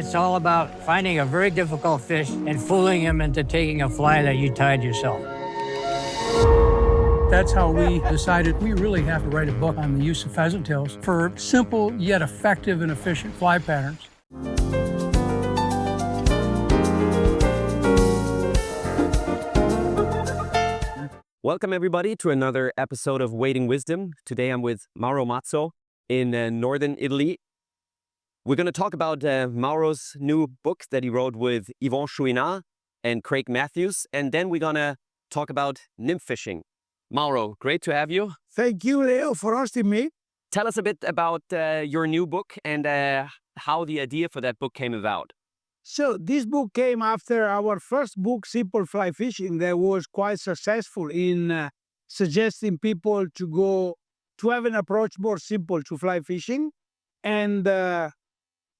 It's all about finding a very difficult fish and fooling him into taking a fly that you tied yourself. That's how we decided we really have to write a book on the use of pheasant tails for simple yet effective and efficient fly patterns. Welcome, everybody, to another episode of Wading Wisdom. Today I'm with Mauro Mazzo in northern Italy. We're going to talk about Mauro's new book that he wrote with Yvon Chouinard and Craig Matthews, and then we're going to talk about nymph fishing. Mauro, great to have you. Thank you, Leo, for hosting me. Tell us a bit about your new book and how the idea for that book came about. So this book came after our first book, Simple Fly Fishing, that was quite successful in suggesting people to have an approach more simple to fly fishing. And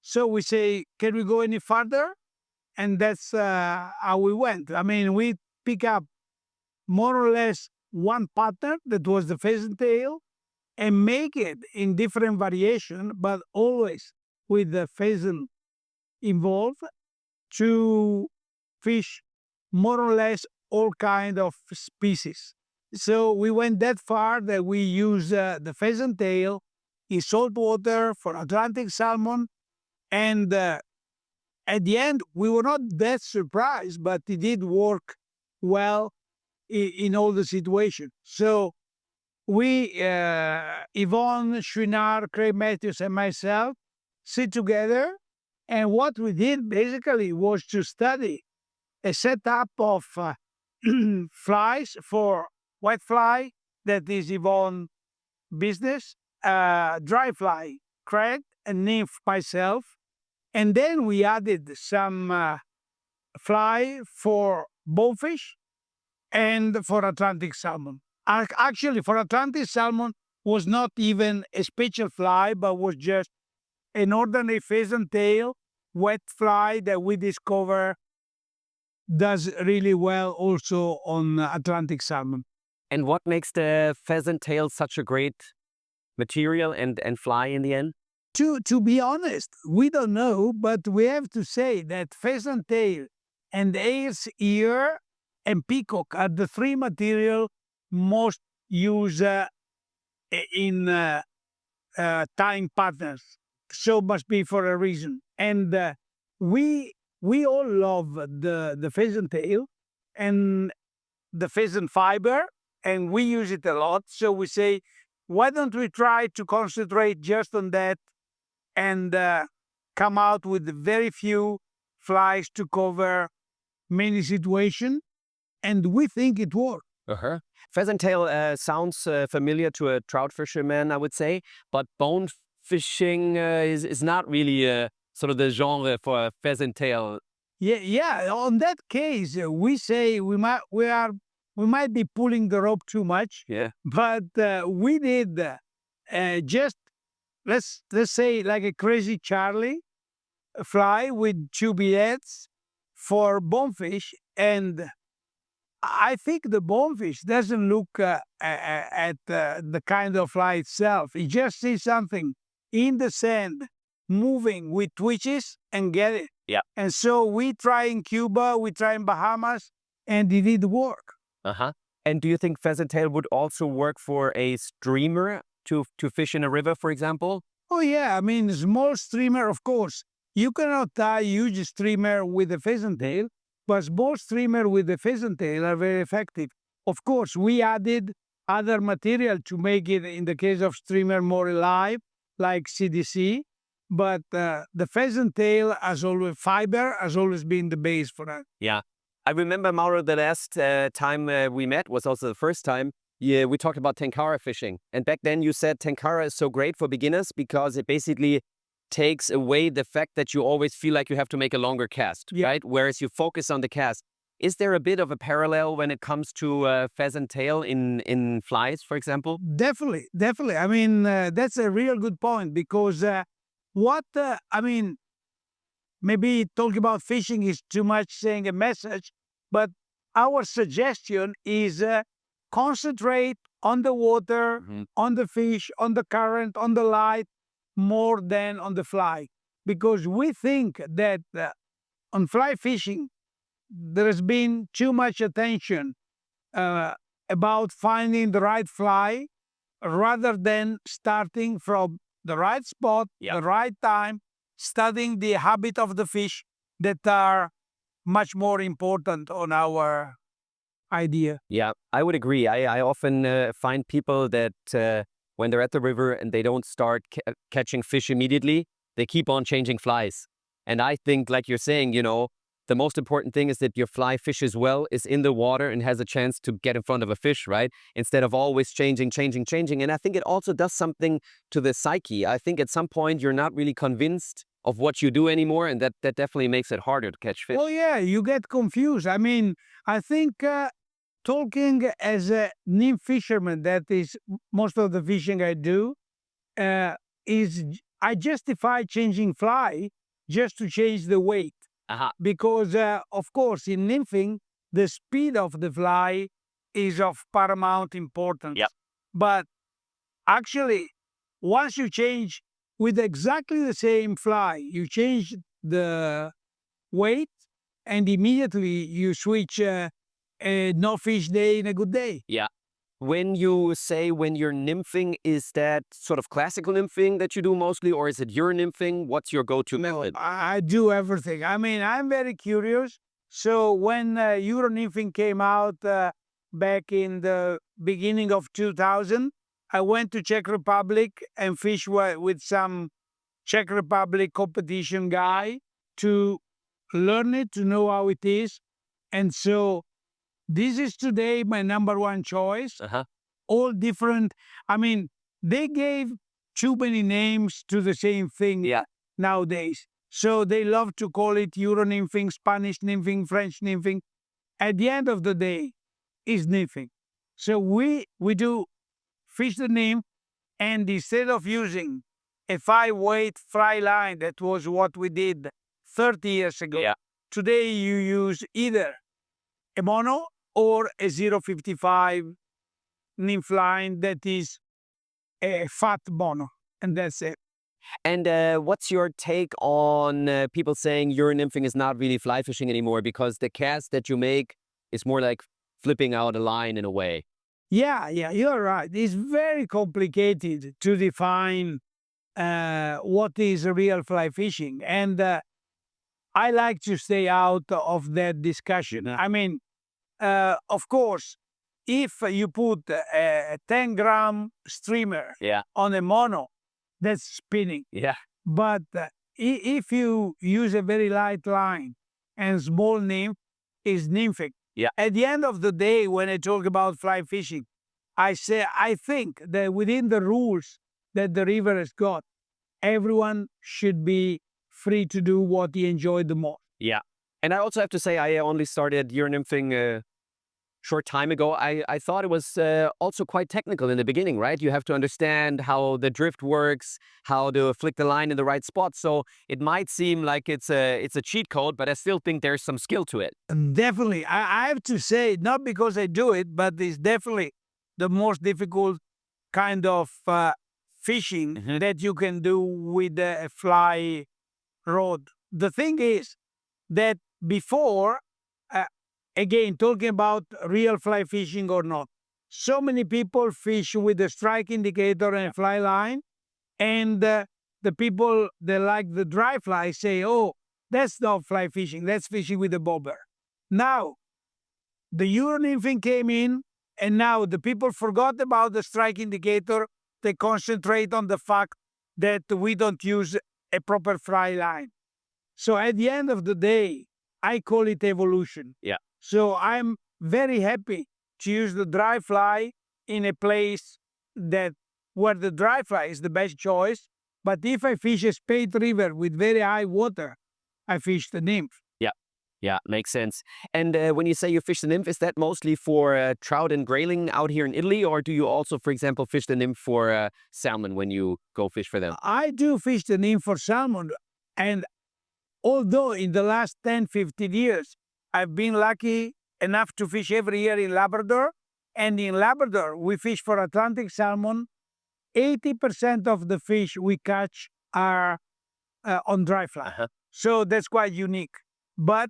so we say, can we go any further? And that's how we went. I mean, we pick up more or less one pattern that was the pheasant tail and make it in different variation, but always with the pheasant involved to fish more or less all kind of species. So we went that far that we use the pheasant tail in salt water for Atlantic salmon. And at the end, we were not that surprised, but it did work well in all the situations. So we, Yvon, Chouinard, Craig Matthews, and myself, sit together. And what we did basically was to study a setup of flies for white fly, that is Yvon business, dry fly, Craig, and nymph, myself. And then we added some fly for bonefish and for Atlantic salmon. Actually, for Atlantic salmon was not even a special fly, but was just an ordinary pheasant tail wet fly that we discover does really well also on Atlantic salmon. And what makes the pheasant tail such a great material and fly in the end? To be honest, we don't know, but we have to say that pheasant tail and ale's ear and peacock are the three material most used in tying partners. So must be for a reason. And we all love the pheasant tail and the pheasant fiber, and we use it a lot. So we say, why don't we try to concentrate just on that and come out with very few flies to cover many situations? And we think it worked. Pheasant tail sounds familiar to a trout fisherman, I would say, but bone fishing is not really sort of the genre for a pheasant tail. Yeah. On that case, we say we might be pulling the rope too much. Yeah. But we did just let's say like a crazy Charlie fly with chubby heads for bonefish, and I think the bonefish doesn't look at the kind of fly itself. It just sees something in the sand moving with twitches and get it. Yeah. And so we try in Cuba, we try in Bahamas, and it did work. And do you think pheasant tail would also work for a streamer to fish in a river, for example? Oh yeah, I mean, small streamer, of course. You cannot tie huge streamer with a pheasant tail, but small streamer with the pheasant tail are very effective. Of course, we added other material to make it, in the case of streamer, more alive, like CDC. But the pheasant tail has always been the base for that. Yeah. I remember, Mauro, the last time we met was also the first time. Yeah, we talked about tenkara fishing. And back then you said tenkara is so great for beginners because it basically takes away the fact that you always feel like you have to make a longer cast, right? Whereas you focus on the cast. Is there a bit of a parallel when it comes to pheasant tail in flies, for example? Definitely. I mean, that's a real good point because maybe talking about fishing is too much saying a message, but our suggestion is concentrate on the water, on the fish, on the current, on the light, more than on the fly. because we think that on fly fishing, there has been too much attention uh, about finding the right fly rather than starting from the right spot, the right time, studying the habit of the fish that are much more important on our idea. Yeah, I would agree. I often find people that when they're at the river and they don't start catching fish immediately, they keep on changing flies. And I think, like you're saying, the most important thing is that your fly fishes well, is in the water, and has a chance to get in front of a fish, right? Instead of always changing. And I think it also does something to the psyche. I think at some point you're not really convinced of what you do anymore, and that definitely makes it harder to catch fish. Oh, yeah, you get confused. I mean, I think talking as a nymph fisherman, that is most of the fishing I do, I justify changing fly just to change the weight. Because, of course, in nymphing, the speed of the fly is of paramount importance. But actually, once you change with exactly the same fly, you change the weight, and immediately you switch a no fish day in a good day. Yeah. When you say when you're nymphing, is that sort of classical nymphing that you do mostly, or is it your nymphing? What's your go-to method? I do everything. I mean, I'm very curious. So when Euro nymphing came out back in the beginning of 2000, I went to Czech Republic and fished with some Czech Republic competition guy to learn it, to know how it is. And so this is today my number one choice. All different. I mean, they gave too many names to the same thing nowadays. So they love to call it Euro nymphing, Spanish nymphing, French nymphing. At the end of the day, is nymphing. So we do fish the nymph, and instead of using a 5-weight fly line, that was what we did 30 years ago, today you use either a mono or a 0.55 nymph line that is a fat mono, and that's it. And what's your take on people saying Euro nymphing is not really fly fishing anymore because the cast that you make is more like flipping out a line in a way? Yeah, you're right. It's very complicated to define what is real fly fishing. And I like to stay out of that discussion. I mean, of course, if you put a 10-gram streamer on a mono, that's spinning. But if you use a very light line and small nymph, is nymphing. At the end of the day, when I talk about fly fishing, I think that within the rules that the river has got, everyone should be free to do what he enjoyed the most. And I also have to say, I only started Euro nymphing a short time ago. I thought it was also quite technical in the beginning, right? You have to understand how the drift works, how to flick the line in the right spot. So it might seem like it's a cheat code, but I still think there's some skill to it. Definitely. I have to say, not because I do it, but it's definitely the most difficult kind of fishing that you can do with a fly rod. The thing is that before, again, talking about real fly fishing or not, so many people fish with a strike indicator and a fly line, and the people that like the dry fly say, oh, that's not fly fishing, that's fishing with a bobber. Now, the Euro nymphing came in, and now the people forgot about the strike indicator. They concentrate on the fact that we don't use a proper fly line. So at the end of the day, I call it evolution. So I'm very happy to use the dry fly in a place where the dry fly is the best choice. But if I fish a spade river with very high water, I fish the nymph. Yeah, makes sense. And when you say you fish the nymph, is that mostly for trout and grayling out here in Italy? Or do you also, for example, fish the nymph for salmon when you go fish for them? I do fish the nymph for salmon. And although in the last 10, 15 years, I've been lucky enough to fish every year in Labrador. And in Labrador, we fish for Atlantic salmon. 80% of the fish we catch are on dry fly. Uh-huh. So that's quite unique. But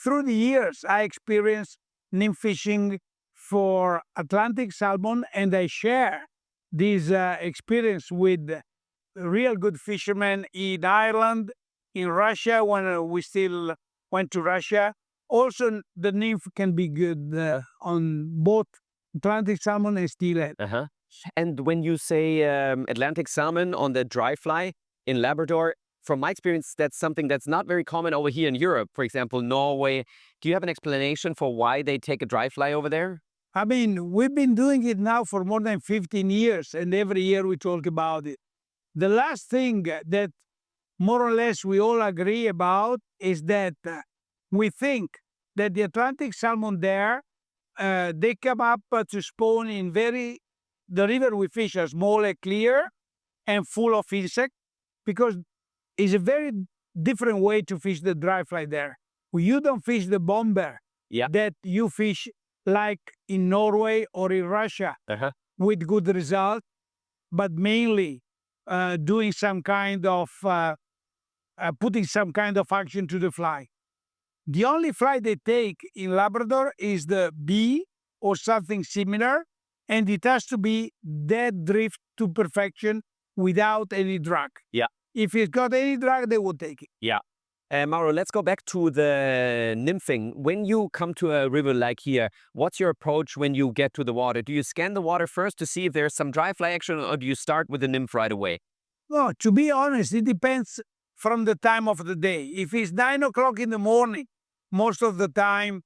through the years, I experienced nymph fishing for Atlantic salmon, and I share this experience with real good fishermen in Ireland, in Russia, when we still went to Russia. Also, the nymph can be good on both Atlantic salmon and steelhead. Uh-huh. And when you say Atlantic salmon on the dry fly in Labrador, from my experience, that's something that's not very common over here in Europe. For example, Norway. Do you have an explanation for why they take a dry fly over there? I mean, we've been doing it now for more than 15 years, and every year we talk about it. The last thing that more or less we all agree about is that we think that the Atlantic salmon there, they come up to spawn in the river we fish are small and clear and full of insects, because it's a very different way to fish the dry fly there. You don't fish the bomber that you fish like in Norway or in Russia with good results, but mainly doing some kind of putting some kind of action to the fly. The only fly they take in Labrador is the bee or something similar, and it has to be dead drift to perfection without any drag. Yeah. If it's got any drag, they will take it. Yeah. Mauro, let's go back to the nymphing. When you come to a river like here, what's your approach when you get to the water? Do you scan the water first to see if there's some dry fly action, or do you start with the nymph right away? No, to be honest, it depends from the time of the day. If it's 9 o'clock in the morning, most of the time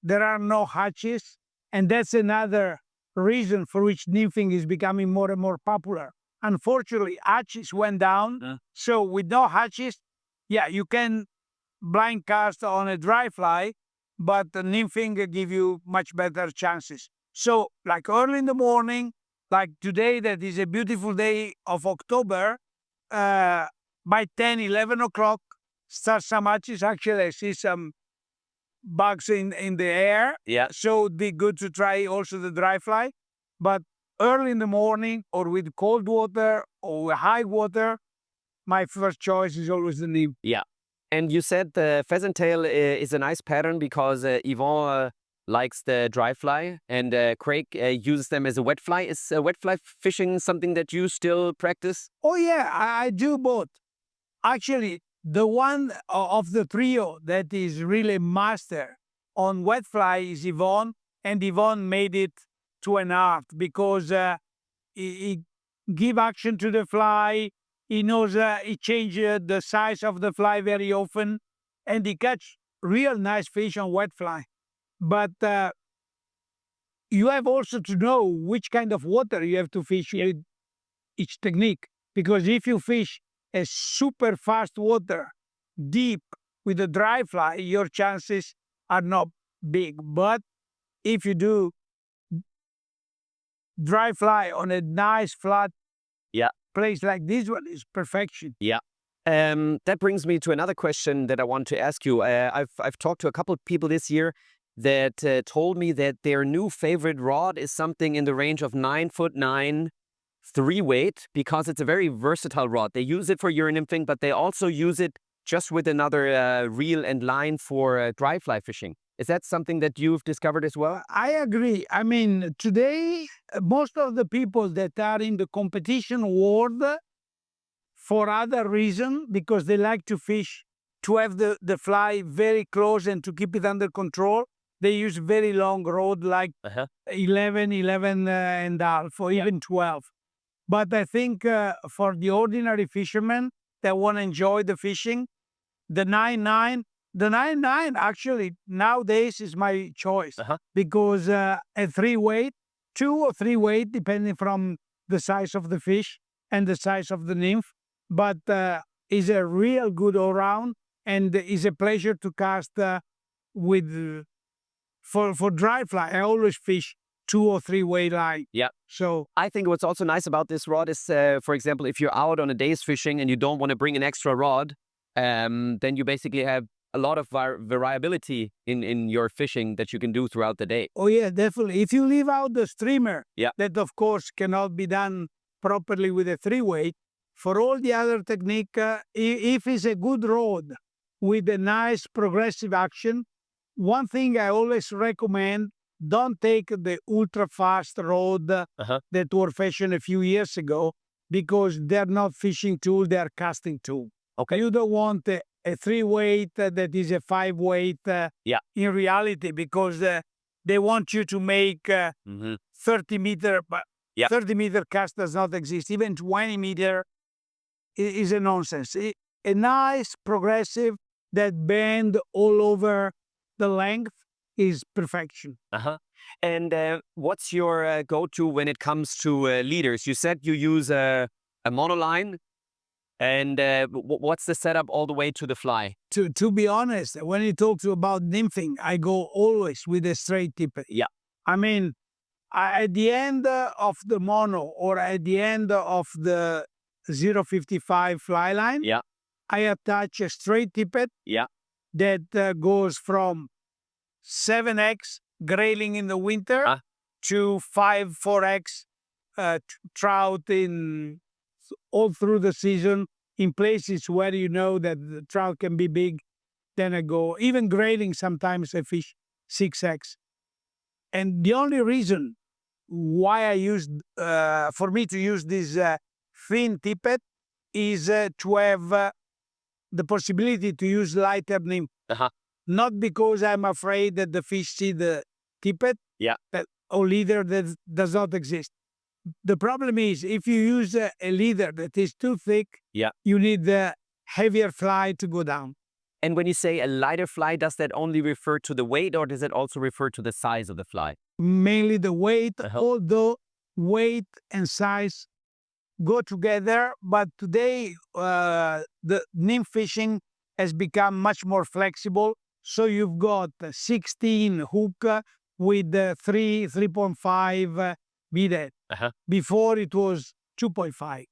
there are no hatches, and that's another reason for which nymphing is becoming more and more popular. Unfortunately, hatches went down, so with no hatches, yeah, you can blind cast on a dry fly, but the nymphing give you much better chances. So, like early in the morning, like today, that is a beautiful day of October, by 10, 11 o'clock, start some hatches. Actually, I see some bugs in the air. Yeah. So it'd be good to try also the dry fly. But early in the morning or with cold water or with high water, my first choice is always the nymph. Yeah. And you said the pheasant tail is a nice pattern because Yvon likes the dry fly and Craig uses them as a wet fly. Is wet fly fishing something that you still practice? Oh, yeah, I do both. Actually, the one of the trio that is really master on wet fly is Yvon, and Yvon made it to an art because he give action to the fly. He knows he changes the size of the fly very often, and he catch real nice fish on wet fly. But you have also to know which kind of water you have to fish with each technique. Because if you fish a super fast water, deep with a dry fly, your chances are not big. But if you do dry fly on a nice flat place like this one, is perfection. Yeah. That brings me to another question that I want to ask you. I've talked to a couple of people this year that told me that their new favorite rod is something in the range of 9'9" 3-weight, because it's a very versatile rod. They use it for euro nymphing, but they also use it just with another reel and line for dry fly fishing. Is that something that you've discovered as well? I agree. I mean, today, most of the people that are in the competition world, for other reason, because they like to fish, to have the fly very close and to keep it under control, they use very long rod like 11 and a half, or even 12. But I think for the ordinary fishermen that want to enjoy the fishing, the 9'9", actually nowadays is my choice because a 3-weight, 2 or 3-weight, depending from the size of the fish and the size of the nymph, but is a real good all-round and is a pleasure to cast with for dry fly. I always fish 2 or 3-weight line. Yeah. So I think what's also nice about this rod is, for example, if you're out on a day's fishing and you don't want to bring an extra rod, then you basically have a lot of variability in your fishing that you can do throughout the day. Oh yeah, definitely. If you leave out the streamer, that of course cannot be done properly with a 3-weight, For all the other technique, if it's a good road with a nice progressive action, one thing I always recommend, don't take the ultra fast road that were fashioned a few years ago, because they're not fishing tool, they're casting tool. Okay. You don't want a 3 weight that is a 5 weight in reality, because they want you to make 30 meter, but 30 meter cast does not exist. Even 20 meter is a nonsense. A nice progressive that bend all over the length is perfection. And what's your go-to when it comes to leaders? You said you use a monoline. And what's the setup all the way to the fly? To be honest, when you talk about nymphing, I go always with a straight tippet. Yeah. I mean, at the end of the mono or at the end of the 0.55 fly line, I attach a straight tippet that goes from 7x grayling in the winter to 4x trout in all through the season in places where you know that the trout can be big. Then I go even grayling. Sometimes I fish 6x, and the only reason why I use for me to use this thin tippet is to have the possibility to use lighter nymph. Not because I'm afraid that the fish see the tippet or leader that does not exist. The problem is if you use a leader that is too thick, you need the heavier fly to go down. And when you say a lighter fly, does that only refer to the weight, or does it also refer to the size of the fly? Mainly the weight, although weight and size go together. But today, the nymph fishing has become much more flexible. So you've got 16 hook with 3.5 bidet. Before it was 2.5.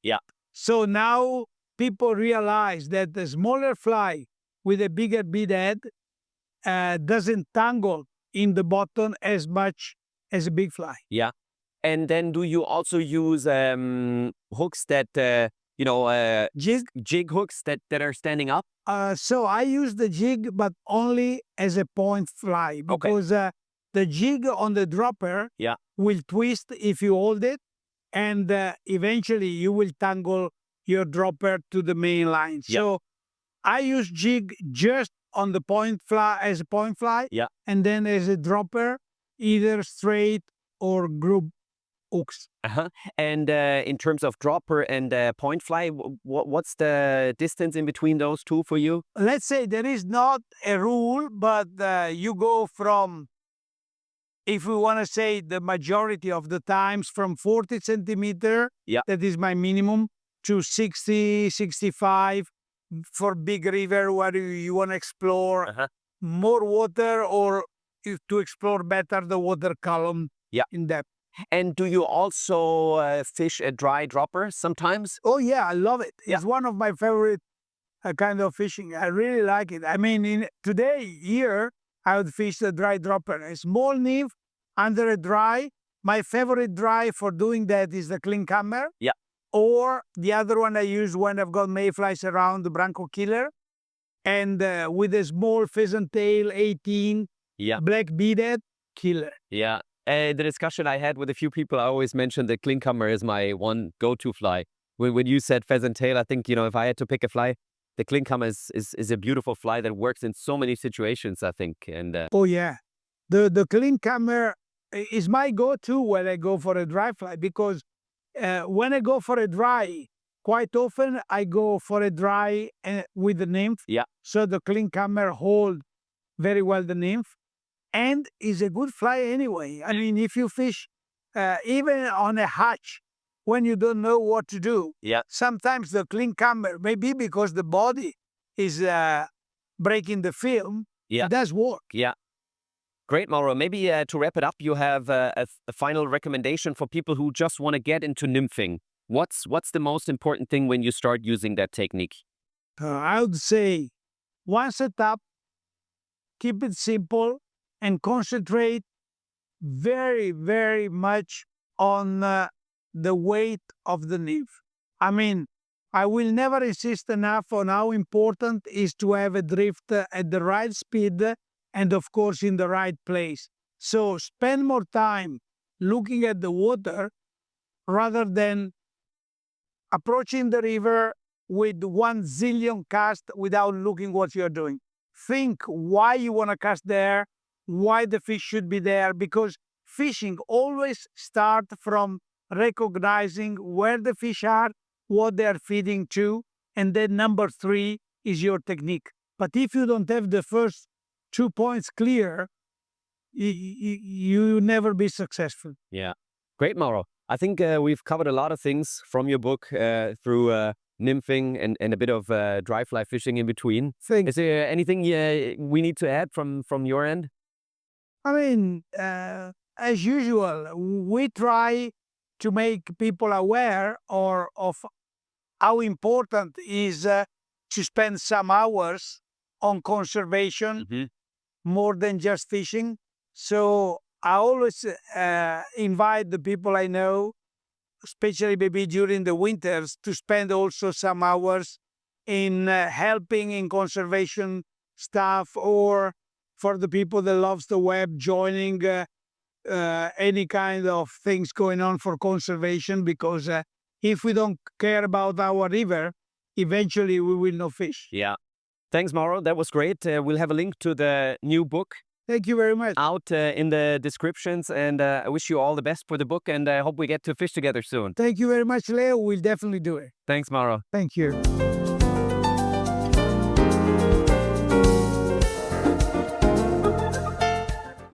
So now people realize that the smaller fly with a bigger bidet doesn't tangle in the bottom as much as a big fly. And then do you also use hooks that, jig hooks that are standing up? So I use the jig, but only as a point fly, because the jig on the dropper will twist if you hold it, and eventually you will tangle your dropper to the main line. So I use jig just on the point fly as a point fly, and then as a dropper, either straight or group hooks. And in terms of dropper and point fly, what's the distance in between those two for you? Let's say there is not a rule, but you go from, if we want to say the majority of the times, from 40 centimeter, that is my minimum, to 60, 65 for big river where you want to explore more water, or to explore better the water column in depth. And do you also fish a dry dropper sometimes? Oh yeah, I love it. It's one of my favorite kind of fishing. I really like it. I mean, here, I would fish the dry dropper. A small nymph under a dry. My favorite dry for doing that is the clean camera. Or the other one I use when I've got mayflies around, the Branco Killer. And with a small pheasant tail, 18, black beaded, killer. The discussion I had with a few people, I always mentioned the Klinkhammer is my one go-to fly. When you said pheasant tail, I think, if I had to pick a fly, the Klinkhammer is a beautiful fly that works in so many situations, I think. And oh yeah, the Klinkhammer is my go-to when I go for a dry fly, because when I go for a dry, quite often I go for a dry with the nymph. So the Klinkhammer hold very well the nymph. And is a good fly anyway. I mean, if you fish even on a hatch when you don't know what to do, sometimes the clean camera, maybe because the body is breaking the film, it does work. Great, Mauro. Maybe to wrap it up, you have a final recommendation for people who just want to get into nymphing. What's the most important thing when you start using that technique? I would say one setup, keep it simple, and concentrate very, very much on the weight of the nymph. I mean, I will never insist enough on how important is to have a drift at the right speed and of course in the right place. So spend more time looking at the water rather than approaching the river with 1 zillion casts without looking what you're doing. Think why you want to cast there, why the fish should be there, because fishing always starts from recognizing where the fish are, what they're feeding to, and then number 3 is your technique. But if you don't have the first 2 points clear, you never be successful. Yeah. Great, Mauro. I think we've covered a lot of things from your book through nymphing and a bit of dry fly fishing in between. Thanks. Is there anything we need to add from your end? I mean, as usual, we try to make people aware of how important is to spend some hours on conservation more than just fishing. So I always invite the people I know, especially maybe during the winters, to spend also some hours in helping in conservation stuff, or for the people that loves the web, joining any kind of things going on for conservation, because if we don't care about our river, eventually we will not fish. Yeah. Thanks, Mauro. That was great. We'll have a link to the new book Thank you very much. out in the descriptions, and I wish you all the best for the book, and I hope we get to fish together soon. Thank you very much, Leo. We'll definitely do it. Thanks, Mauro. Thank you.